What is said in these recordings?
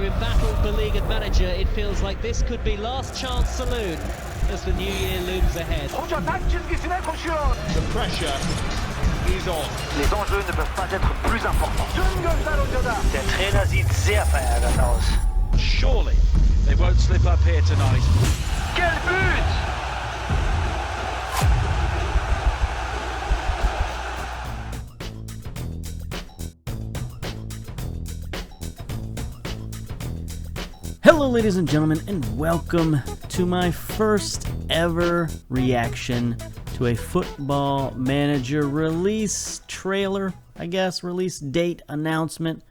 embattled beleaguered manager, it feels like this could be last chance saloon as the new year looms ahead. The pressure is on. Les enjeux ne peuvent pas être plus importants. Der Trainer sieht sehr verärgert aus. Surely they won't slip up here tonight. Quel but! Hello ladies and gentlemen, and welcome to my first ever reaction to a Football Manager release trailer, I guess, release date announcement,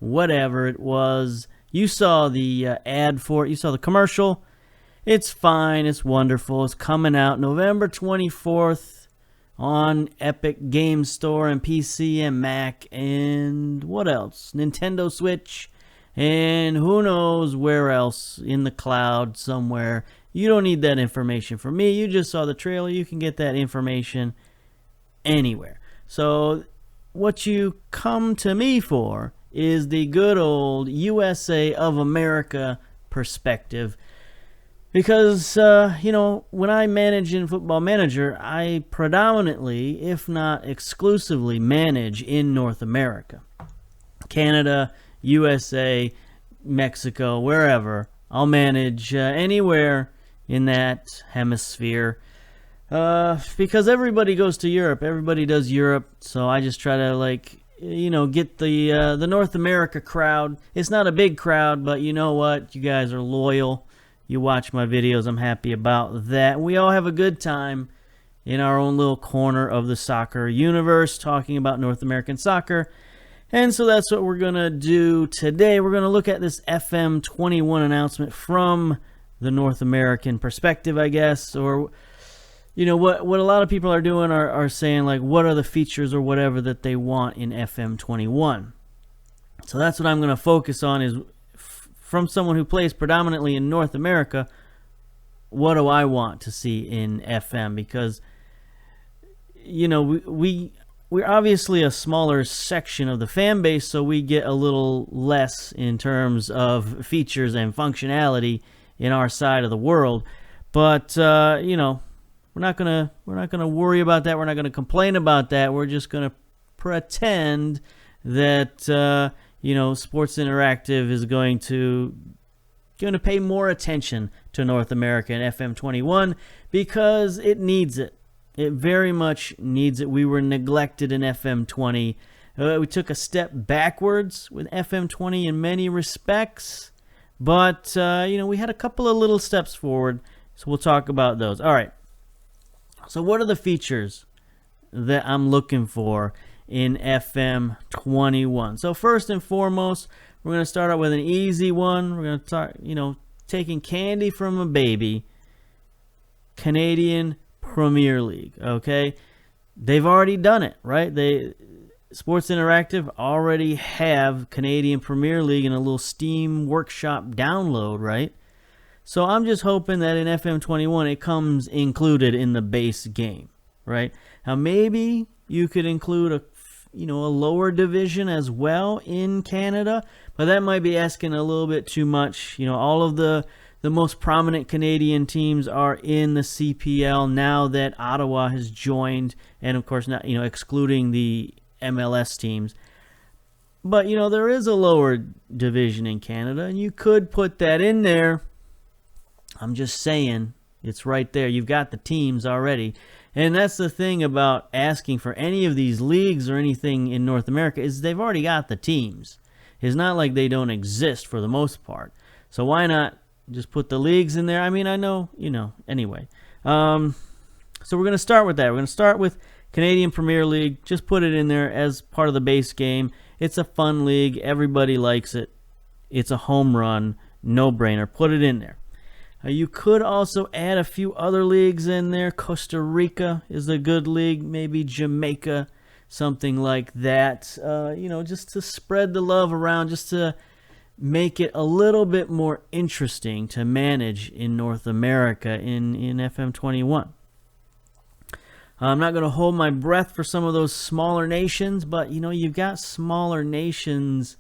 whatever it was. You saw the ad for it, you saw the commercial. It's fine, it's wonderful, it's coming out November 24th on Epic Game Store and PC and Mac and what else? Nintendo Switch. And who knows where else in the cloud somewhere. You don't need that information from me. You just saw the trailer. You can get that information anywhere. So what you come to me for is the good old USA of America perspective. Because, when I manage in Football Manager, I predominantly, if not exclusively, manage in North America. Canada, USA, Mexico, wherever. I'll manage anywhere in that hemisphere. Because everybody goes to Europe. Everybody does Europe. So I just try to, get the North America crowd. It's not a big crowd, but you know what? You guys are loyal. You watch my videos. I'm happy about that. We all have a good time in our own little corner of the soccer universe talking about North American soccer. And so that's what we're going to do today. We're going to look at this FM21 announcement from the North American perspective, I guess. Or, what a lot of people are doing are saying, what are the features or whatever that they want in FM21. So that's what I'm going to focus on is from someone who plays predominantly in North America, what do I want to see in FM? Because, we're obviously a smaller section of the fan base, so we get a little less in terms of features and functionality in our side of the world. But we're not gonna worry about that. We're not gonna complain about that. We're just gonna pretend that Sports Interactive is going to pay more attention to North America and FM21 because it needs it. It very much needs it. We were neglected in FM20. We took a step backwards with FM20 in many respects. But, we had a couple of little steps forward. So we'll talk about those. All right. So what are the features that I'm looking for in FM21? So first and foremost, we're going to start out with an easy one. We're going to start, taking candy from a baby. Canadian Premier League, okay? They've already done it, right? Sports Interactive already have Canadian Premier League in a little Steam Workshop download, right? So I'm just hoping that in FM21 it comes included in the base game, right? Now maybe you could include a lower division as well in Canada, but that might be asking a little bit too much. All of the most prominent Canadian teams are in the CPL now that Ottawa has joined, and of course, not excluding the MLS teams. But there is a lower division in Canada, and you could put that in there. I'm just saying, it's right there. You've got the teams already, and that's the thing about asking for any of these leagues or anything in North America is they've already got the teams. It's not like they don't exist for the most part. So why not just put the leagues in there? I mean, I know, anyway. So we're going to start with that. We're going to start with Canadian Premier League. Just put it in there as part of the base game. It's a fun league. Everybody likes it. It's a home run. No-brainer. Put it in there. You could also add a few other leagues in there. Costa Rica is a good league. Maybe Jamaica, something like that. Just to spread the love around, just to make it a little bit more interesting to manage in North America in FM21. I'm not going to hold my breath for some of those smaller nations, but you've got smaller nations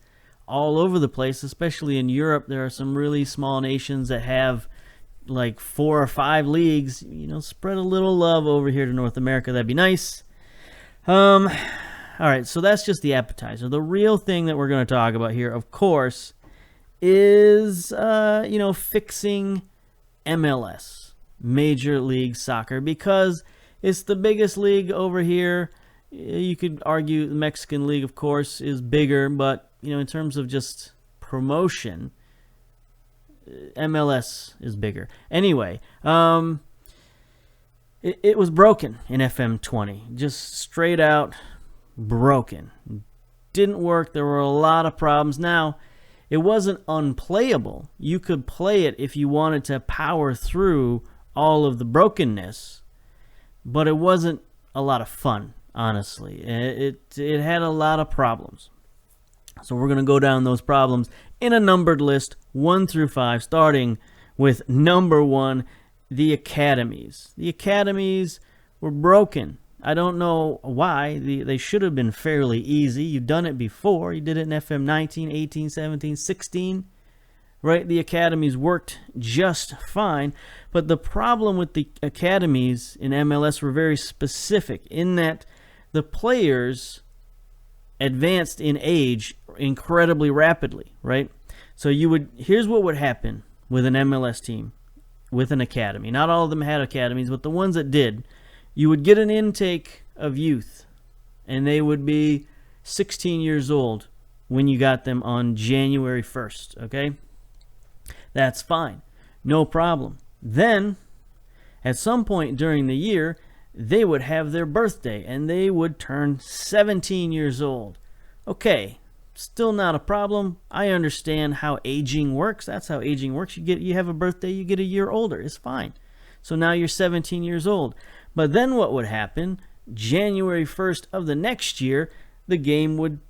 all over the place, especially in Europe. There are some really small nations that have like 4 or 5 leagues. Spread a little love over here to North America. That'd be nice. All right, so that's just the appetizer. The real thing that we're going to talk about here, of course, is fixing MLS, Major League Soccer, because it's the biggest league over here. You could argue the Mexican League, of course, is bigger, but in terms of just promotion, MLS is bigger. Anyway, it was broken in FM20, just straight out broken. Didn't work. There were a lot of problems. Now, it wasn't unplayable. You could play it if you wanted to power through all of the brokenness, but it wasn't a lot of fun. Honestly, it had a lot of problems. So we're going to go down those problems in a numbered list, 1 through 5, starting with number 1, the academies. The academies were broken. I don't know why. They should have been fairly easy. You've done it before. You did it in FM 19, 18, 17, 16. Right? The academies worked just fine. But the problem with the academies in MLS were very specific in that the players advanced in age incredibly rapidly, right? So here's what would happen with an MLS team, with an academy. Not all of them had academies, but the ones that did, you would get an intake of youth, and they would be 16 years old when you got them on January 1st, okay? That's fine. No problem. Then, at some point during the year, they would have their birthday, and they would turn 17 years old. Okay, still not a problem. I understand how aging works. That's how aging works. You have a birthday, you get a year older. It's fine. So now you're 17 years old. But then what would happen? January 1st of the next year, the game would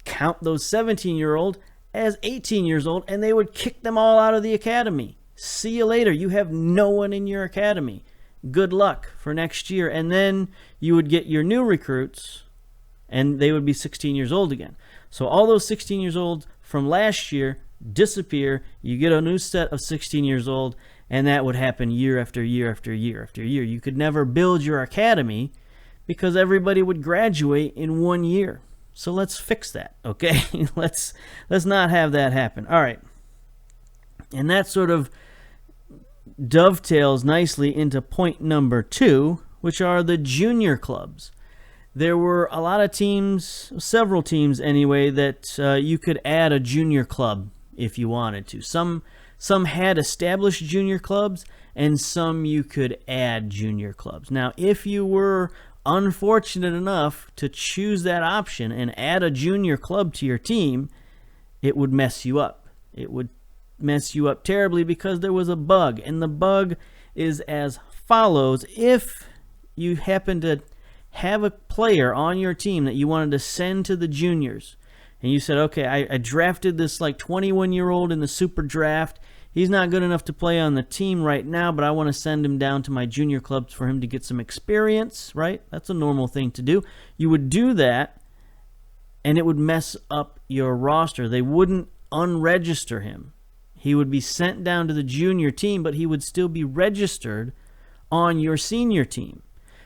count those 17-year-old as 18 years old, and they would kick them all out of the academy. See you later. You have no one in your academy. Good luck for next year. And then you would get your new recruits, and they would be 16 years old again. So all those 16 years old from last year disappear. You get a new set of 16 years old, and that would happen year after year after year after year. You could never build your academy because everybody would graduate in 1 year. So let's fix that, okay? Let's not have that happen. All right. And that sort of dovetails nicely into point number 2, which are the junior clubs. There were a lot of teams, several teams anyway, that you could add a junior club if you wanted to. Some had established junior clubs, and some you could add junior clubs. Now, if you were unfortunate enough to choose that option and add a junior club to your team, it would mess you up. It would mess you up terribly because there was a bug, and the bug is as follows. If you happen to have a player on your team that you wanted to send to the juniors, and you said, okay, I drafted this like 21-year-old in the super draft. He's not good enough to play on the team right now, but I want to send him down to my junior clubs for him to get some experience, right? That's a normal thing to do. You would do that, and it would mess up your roster. They wouldn't unregister him. He would be sent down to the junior team, but he would still be registered on your senior team.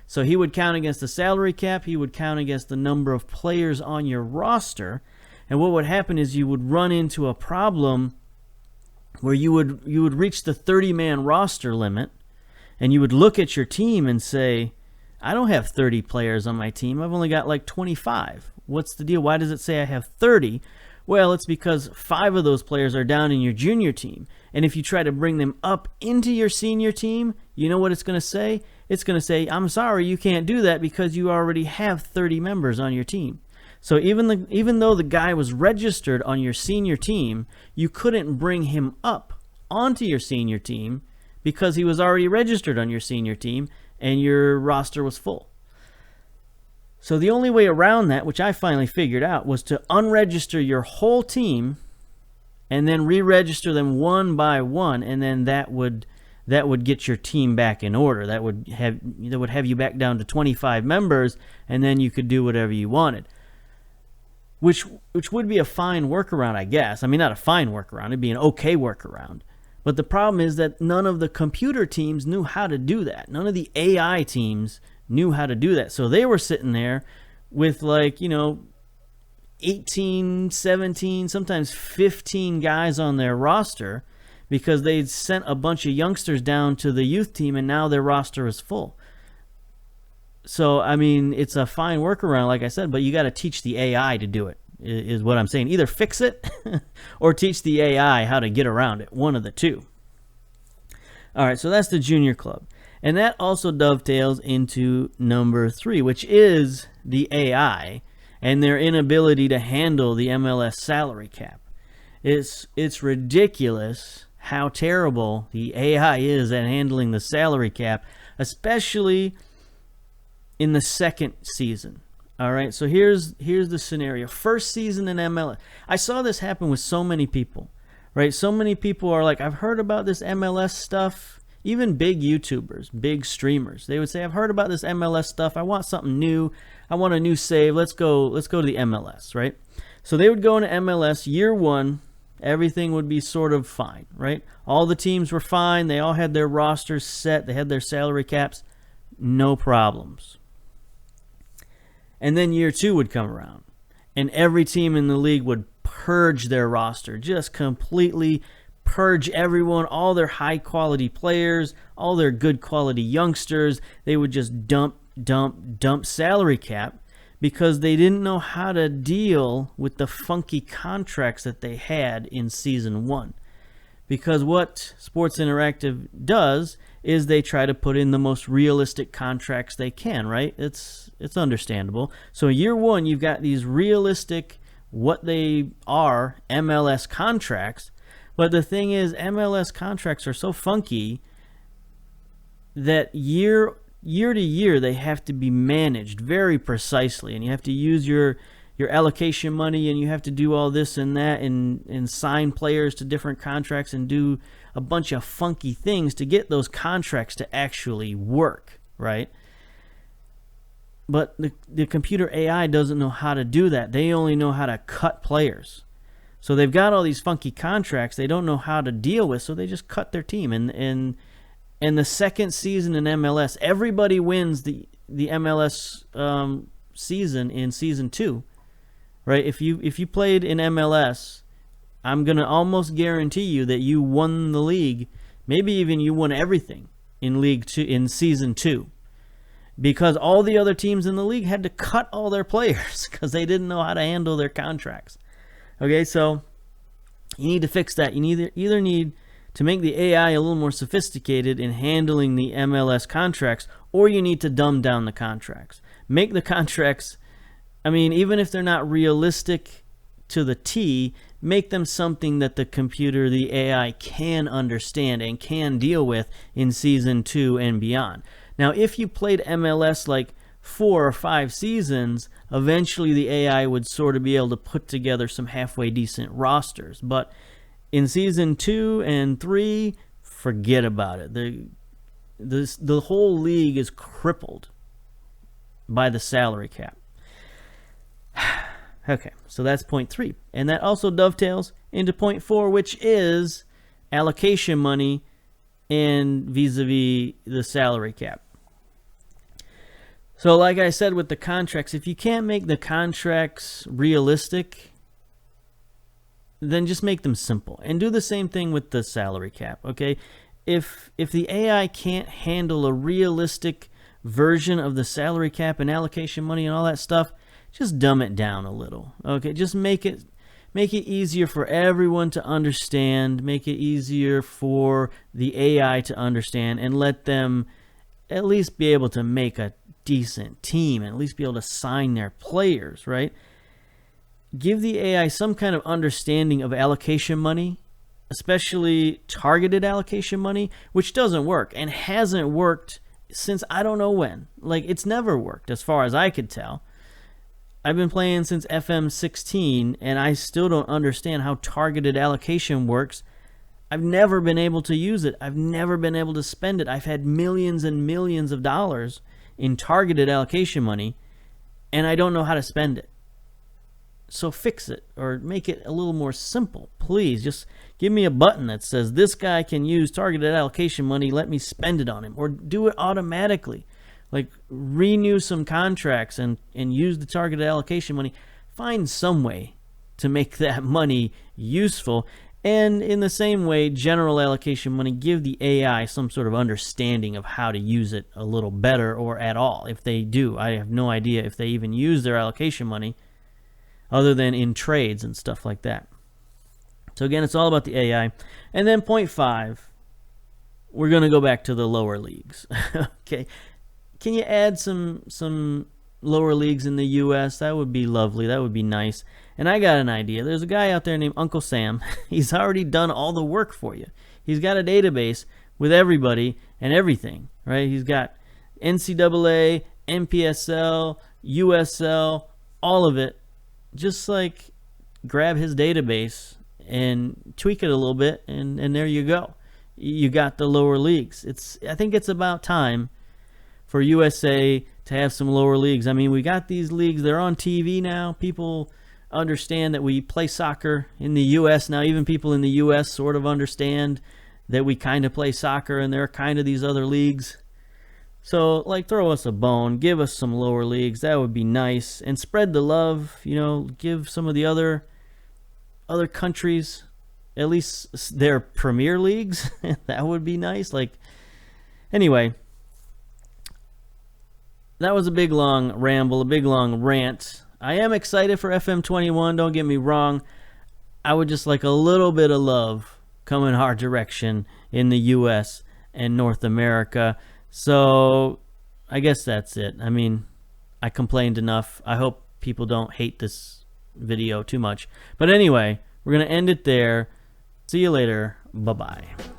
So he would count against the salary cap. He would count against the number of players on your roster. And what would happen is you would run into a problem where you would reach the 30-man roster limit, and you would look at your team and say, I don't have 30 players on my team. I've only got like 25. What's the deal? Why does it say I have 30? Well, it's because 5 of those players are down in your junior team. And if you try to bring them up into your senior team, you know what it's going to say? It's going to say, I'm sorry, you can't do that because you already have 30 members on your team. So even though the guy was registered on your senior team, you couldn't bring him up onto your senior team because he was already registered on your senior team and your roster was full. So the only way around that, which I finally figured out, was to unregister your whole team and then re-register them one by one, and then that would get your team back in order. That would have you back down to 25 members, and then you could do whatever you wanted. which would be a fine workaround, I guess. I mean, not a fine workaround. It'd be an okay workaround. But the problem is that none of the computer teams knew how to do that. None of the AI teams knew how to do that. So they were sitting there with 18, 17, sometimes 15 guys on their roster because they'd sent a bunch of youngsters down to the youth team and now their roster is full. So, I mean, it's a fine workaround, like I said, but you got to teach the AI to do it, is what I'm saying. Either fix it or teach the AI how to get around it. One of the two. All right, so that's the junior club. And that also dovetails into number 3, which is the AI and their inability to handle the MLS salary cap. It's ridiculous how terrible the AI is at handling the salary cap, especially in the second season. All right, so here's the scenario. First season in MLS. I saw this happen with so many people, right? So many people are like, I've heard about this MLS stuff. Even big YouTubers, big streamers, they would say, I've heard about this MLS stuff. I want something new. I want a new save. Let's go to the MLS, right? So they would go into MLS year 1. Everything would be sort of fine, right? All the teams were fine. They all had their rosters set. They had their salary caps. No problems. And then year 2 would come around, and every team in the league would purge their roster, just completely purge everyone, all their high-quality players, all their good-quality youngsters. They would just dump salary cap because they didn't know how to deal with the funky contracts that they had in Season 1. Because what Sports Interactive does is they try to put in the most realistic contracts they can, right? It's understandable. So year 1, you've got these realistic, what they are, MLS contracts. But the thing is, MLS contracts are so funky that year to year they have to be managed very precisely, and you have to use your allocation money, and you have to do all this and that, and sign players to different contracts and do a bunch of funky things to get those contracts to actually work, right? But the computer AI doesn't know how to do that. They only know how to cut players. So they've got all these funky contracts they don't know how to deal with, so they just cut their team. And the second season in MLS, everybody wins the MLS season in Season 2, right? If you played in MLS, I'm going to almost guarantee you that you won the league. Maybe even you won everything in League 2 in Season 2. Because all the other teams in the league had to cut all their players because they didn't know how to handle their contracts. Okay, so you need to fix that. You either need to make the AI a little more sophisticated in handling the MLS contracts, or you need to dumb down the contracts. Make the contracts, I mean, even if they're not realistic to the T, make them something that the computer, the AI, can understand and can deal with in Season 2 and beyond. Now, if you played MLS like 4 or 5 seasons, eventually the AI would sort of be able to put together some halfway decent rosters. But in Season 2 and 3, forget about it. The whole league is crippled by the salary cap. Okay, so that's point 3. And that also dovetails into point 4, which is allocation money and vis-a-vis the salary cap. So like I said with the contracts, if you can't make the contracts realistic, then just make them simple. And do the same thing with the salary cap, okay? If the AI can't handle a realistic version of the salary cap and allocation money and all that stuff, just dumb it down a little, okay? Just make it easier for everyone to understand, make it easier for the AI to understand, and let them at least be able to make a decent team and at least be able to sign their players, right? Give the AI some kind of understanding of allocation money, especially targeted allocation money, which doesn't work and hasn't worked since I don't know when. Like, it's never worked as far as I could tell. I've been playing since FM16 and I still don't understand how targeted allocation works. I've never been able to use it. I've never been able to spend it. I've had millions and millions of dollars in targeted allocation money, and I don't know how to spend it. So fix it, or make it a little more simple. Please, just give me a button that says this guy can use targeted allocation money, let me spend it on him. Or do it automatically. Like renew some contracts and use the targeted allocation money. Find some way to make that money useful. And in the same way, general allocation money, give the AI some sort of understanding of how to use it a little better or at all. If they do, I have no idea if they even use their allocation money other than in trades and stuff like that. So again, it's all about the AI. And then point 5, we're going to go back to the lower leagues. Okay. Can you add some lower leagues in the U.S.? That would be lovely. That would be nice. And I got an idea. There's a guy out there named Uncle Sam. He's already done all the work for you. He's got a database with everybody and everything, right? He's got NCAA, NPSL, USL, all of it. Just like grab his database and tweak it a little bit, and there you go. You got the lower leagues. I think it's about time for USA to have some lower leagues. I mean, we got these leagues. They're on TV now. People understand that we play soccer in the U.S. now. Even people in the U.S. sort of understand that we kind of play soccer, and there are kind of these other leagues. So, like, throw us a bone. Give us some lower leagues. That would be nice. And spread the love. You know, give some of the other countries at least their premier leagues. That would be nice. Like, anyway, that was a big long ramble, a big long rant. I am excited for FM21, don't get me wrong. I would just like a little bit of love coming our direction in the U.S. and North America. So I guess that's it. I mean, I complained enough. I hope people don't hate this video too much. But anyway, we're going to end it there. See you later. Bye-bye.